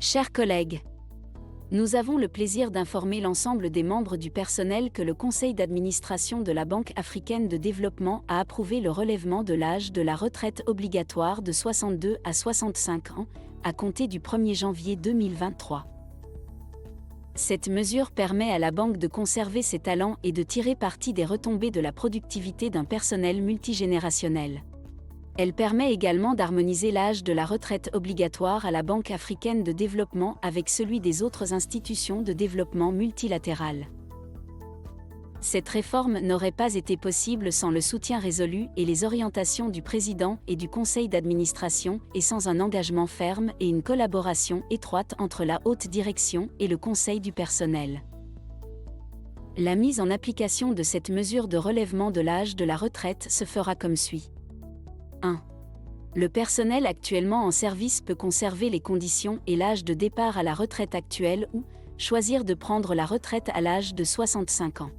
Chers collègues, nous avons le plaisir d'informer l'ensemble des membres du personnel que le conseil d'administration de la Banque africaine de développement a approuvé le relèvement de l'âge de la retraite obligatoire de 62 à 65 ans, à compter du 1er janvier 2023. Cette mesure permet à la banque de conserver ses talents et de tirer parti des retombées de la productivité d'un personnel multigénérationnel. Elle permet également d'harmoniser l'âge de la retraite obligatoire à la Banque africaine de développement avec celui des autres institutions de développement multilatérales. Cette réforme n'aurait pas été possible sans le soutien résolu et les orientations du président et du conseil d'administration et sans un engagement ferme et une collaboration étroite entre la haute direction et le conseil du personnel. La mise en application de cette mesure de relèvement de l'âge de la retraite se fera comme suit. 1. Le personnel actuellement en service peut conserver les conditions et l'âge de départ à la retraite actuelle ou choisir de prendre la retraite à l'âge de 65 ans.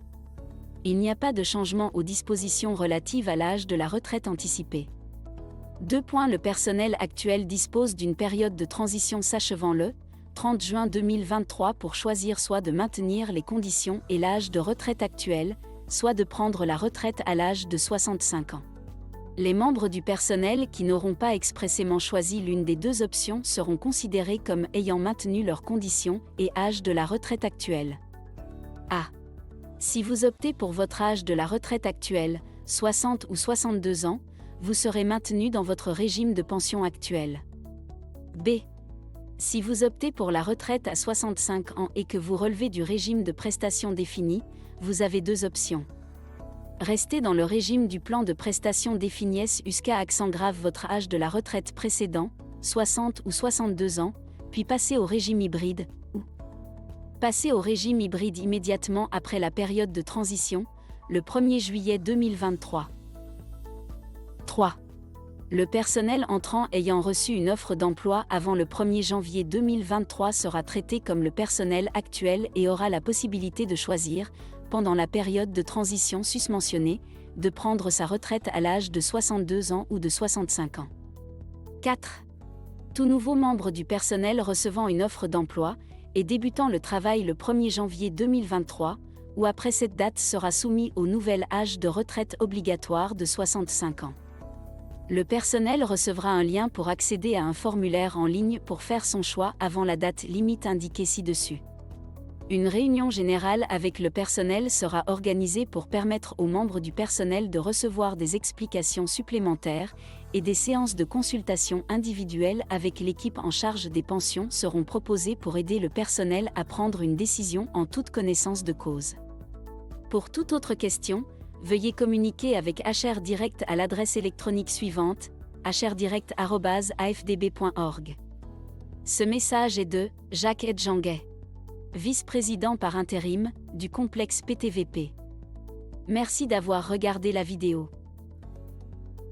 Il n'y a pas de changement aux dispositions relatives à l'âge de la retraite anticipée. 2. Le personnel actuel dispose d'une période de transition s'achevant le 30 juin 2023 pour choisir soit de maintenir les conditions et l'âge de retraite actuel, soit de prendre la retraite à l'âge de 65 ans. Les membres du personnel qui n'auront pas expressément choisi l'une des deux options seront considérés comme ayant maintenu leurs conditions et âge de la retraite actuelle. A. Si vous optez pour votre âge de la retraite actuelle, 60 ou 62 ans, vous serez maintenu dans votre régime de pension actuel. B. Si vous optez pour la retraite à 65 ans et que vous relevez du régime de prestations définies, vous avez deux options. Restez dans le régime du plan de prestations définies jusqu'à accent grave votre âge de la retraite précédent, 60 ou 62 ans, puis passez au régime hybride, ou passez au régime hybride immédiatement après la période de transition, le 1er juillet 2023. 3. Le personnel entrant ayant reçu une offre d'emploi avant le 1er janvier 2023 sera traité comme le personnel actuel et aura la possibilité de choisir, pendant la période de transition susmentionnée, de prendre sa retraite à l'âge de 62 ans ou de 65 ans. 4. Tout nouveau membre du personnel recevant une offre d'emploi et débutant le travail le 1er janvier 2023, ou après cette date sera soumis au nouvel âge de retraite obligatoire de 65 ans. Le personnel recevra un lien pour accéder à un formulaire en ligne pour faire son choix avant la date limite indiquée ci-dessus. Une réunion générale avec le personnel sera organisée pour permettre aux membres du personnel de recevoir des explications supplémentaires et des séances de consultation individuelles avec l'équipe en charge des pensions seront proposées pour aider le personnel à prendre une décision en toute connaissance de cause. Pour toute autre question, veuillez communiquer avec HR Direct à l'adresse électronique suivante, hrdirect@afdb.org. Ce message est de Jacques Edjanguet, vice-président par intérim, du complexe PTVP. Merci d'avoir regardé la vidéo.